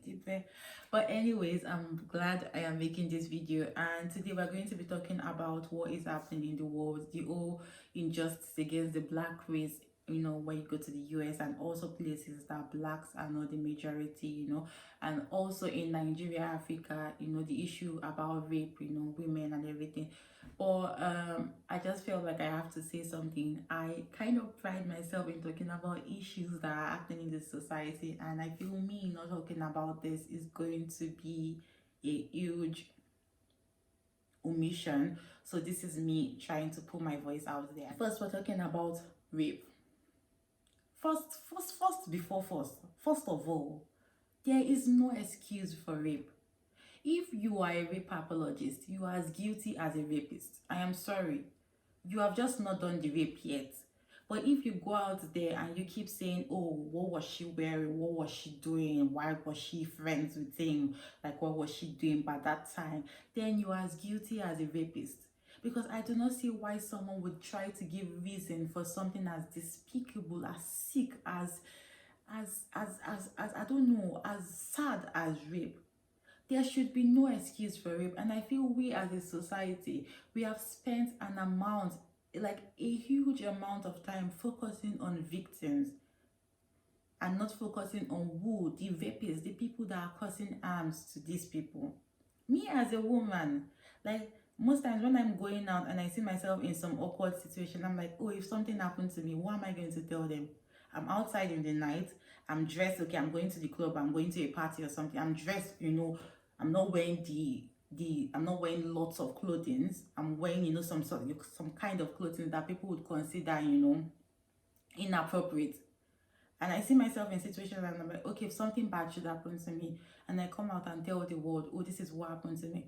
deeper. But anyways, I'm glad I am making this video, and today we're going to be talking about what is happening in the world, the whole injustice against the black race. When you go to the US and also places that blacks are not the majority, and also in Nigeria, Africa, the issue about rape, women and everything. But I just felt like I have to say something. I kind of pride myself in talking about issues that are happening in the society, and I feel me not talking about this is going to be a huge omission. So this is me trying to put my voice out there. First, we're talking about rape. First of all, there is no excuse for rape. If you are a rape apologist, you are as guilty as a rapist. I am sorry. You have just not done the rape yet. But if you go out there and you keep saying, oh, what was she wearing? What was she doing? Why was she friends with him? Like, what was she doing by that time? Then you are as guilty as a rapist. Because I do not see why someone would try to give reason for something as despicable, as sick, as I don't know, as sad as rape. There should be no excuse for rape, and I feel we as a society, we have spent an amount, like a huge amount of time focusing on victims and not focusing on who the rapists, the people that are causing harms to these people. Me as a woman, like most times when I'm going out and I see myself in some awkward situation, I'm like, oh, if something happened to me, what am I going to tell them? I'm outside in the night, I'm dressed, okay, I'm going to the club, I'm going to a party or something, I'm dressed, I'm not wearing I'm not wearing lots of clothing. I'm wearing, some kind of clothing that people would consider, inappropriate. And I see myself in situations and I'm like, okay, if something bad should happen to me, and I come out and tell the world, oh, this is what happened to me,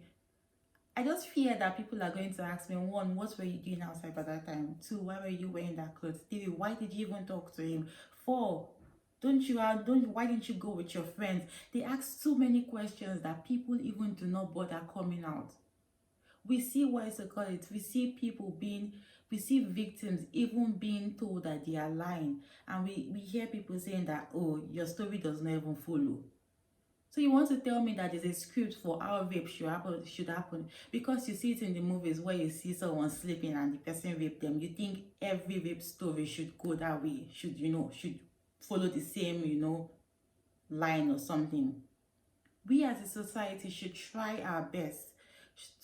I just fear that people are going to ask me, one, what were you doing outside by that time? Two, why were you wearing that clothes? Three, why did you even talk to him? Four, why didn't you go with your friends? They ask so many questions that people even do not bother coming out. We see we see victims even being told that they are lying, and we hear people saying that, oh, your story does not even follow. So you want to tell me that there's a script for how rape should happen because you see it in the movies where you see someone sleeping and the person raped them. You think every rape story should go that way, should follow the same, line or something. We as a society should try our best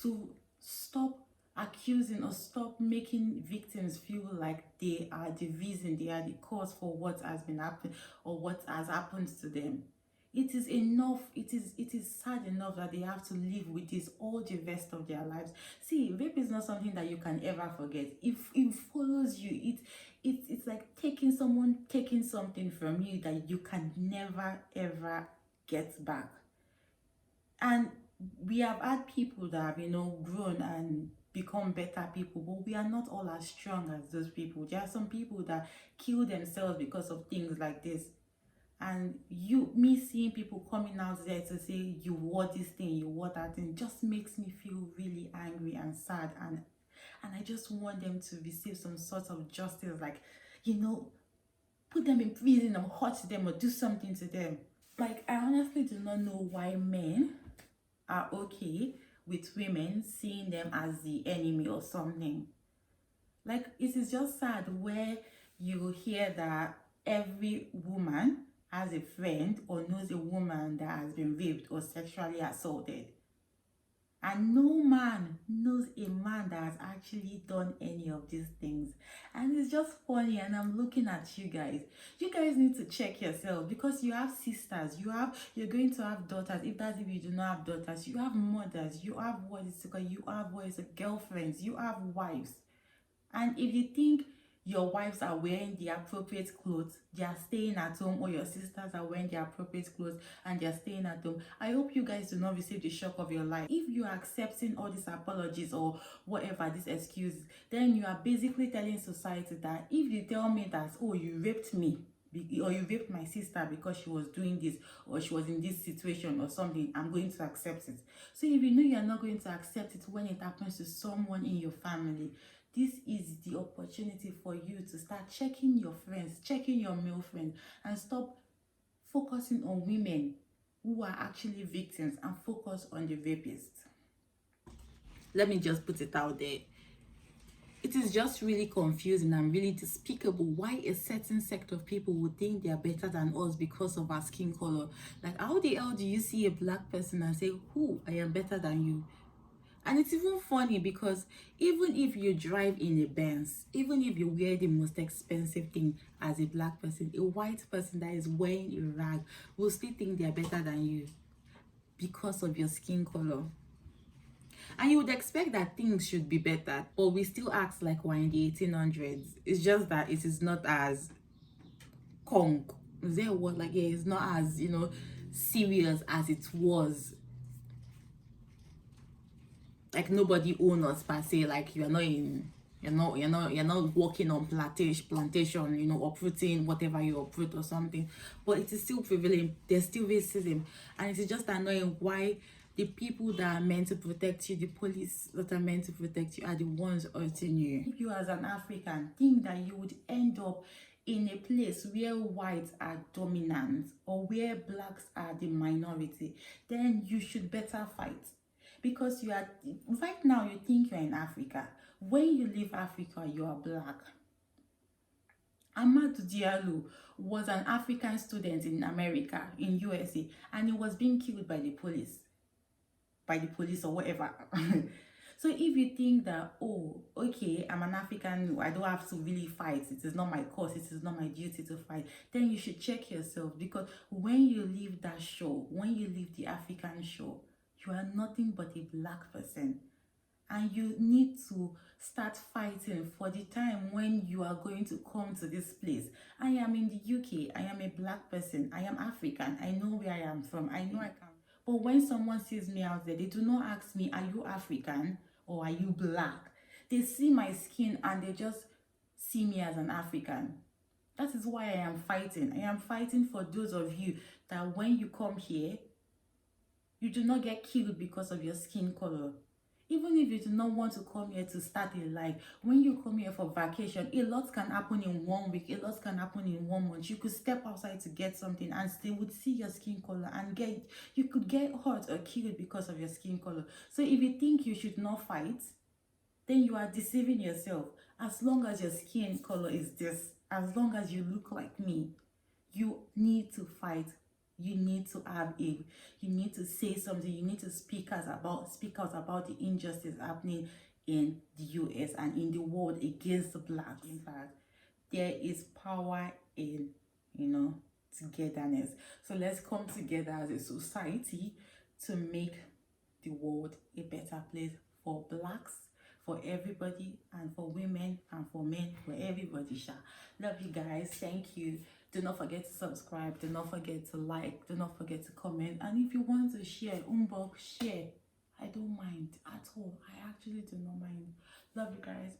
to stop accusing or stop making victims feel like they are the reason, they are the cause for what has been happening or what has happened to them. It is enough, it is sad enough that they have to live with this all the rest of their lives. See, rape is not something that you can ever forget. If it follows you, it's like someone taking something from you that you can never ever get back. And we have had people that have, grown and become better people, but we are not all as strong as those people. There are some people that kill themselves because of things like this. And me seeing people coming out there to say you wore this thing, you wore that thing, just makes me feel really angry and sad, and I just want them to receive some sort of justice, like, put them in prison or hurt them or do something to them. Like, I honestly do not know why men are okay with women seeing them as the enemy or something. Like, it is just sad where you hear that every woman has a friend or knows a woman that has been raped or sexually assaulted, and no man knows a man that has actually done any of these things. And it's just funny, and I'm looking at you guys need to check yourself, because you have sisters, you're going to have daughters. If you do not have daughters, you have mothers, you have girlfriends, you have wives. And if you think your wives are wearing the appropriate clothes, they are staying at home, or your sisters are wearing the appropriate clothes and they are staying at home, I hope you guys do not receive the shock of your life. If you are accepting all these apologies or whatever, these excuses, then you are basically telling society that if you tell me that, oh, you raped me, or you raped my sister because she was doing this or she was in this situation or something, I'm going to accept it. So if you know you're not going to accept it when it happens to someone in your family, this is the opportunity for you to start checking your friends, checking your male friends, and stop focusing on women who are actually victims and focus on the rapists. Let me just put it out there. It is just really confusing and really despicable why a certain sect of people would think they are better than us because of our skin color. Like, how the hell do you see a black person and say, who, I am better than you? And it's even funny because even if you drive in a Benz, even if you wear the most expensive thing as a black person, a white person that is wearing a rag will still think they are better than you because of your skin color. And you would expect that things should be better, but we still act like we're in the 1800s. It's just that it is not as conk. Is there a word like, yeah, it's not as, serious as it was. Like, nobody owns us per se. Like, you're not working on plantation, uprooting whatever you uproot or something. But it is still prevalent. There's still racism, and it is just annoying why the people that are meant to protect you, the police that are meant to protect you, are the ones hurting you. If you as an African think that you would end up in a place where whites are dominant or where blacks are the minority, then you should better fight. Because you are right now, you think you're in Africa. When you leave Africa, you are black. Amadou Diallo was an African student in America, in USA, and he was being killed by the police or whatever. So if you think that, oh, okay, I'm an African, I don't have to really fight, it is not my cause, it is not my duty to fight, then you should check yourself. Because when you leave that shore, when you leave the African shore, you are nothing but a black person. And you need to start fighting for the time when you are going to come to this place. I am in the UK. I am a black person. I am African. I know where I am from. I know I can. But when someone sees me out there, they do not ask me, are you African or are you black? They see my skin and they just see me as an African. That is why I am fighting. I am fighting for those of you that when you come here, you do not get killed because of your skin color. Even if you do not want to come here to start a life, when you come here for vacation, a lot can happen in 1 week, a lot can happen in 1 month. You could step outside to get something and they would see your skin color and you could get hurt or killed because of your skin color. So if you think you should not fight, then you are deceiving yourself. As long as your skin color is this, as long as you look like me, you need to fight. You need to say something. You need to speak out about the injustice happening in the US and in the world against the blacks. In fact, there is power in togetherness. So let's come together as a society to make the world a better place for blacks, for everybody, and for women, and for men, for everybody. Love you guys. Thank you. Do not forget to subscribe. Do not forget to like. Do not forget to comment. And if you want to share, share. I don't mind at all. I actually do not mind. Love you guys.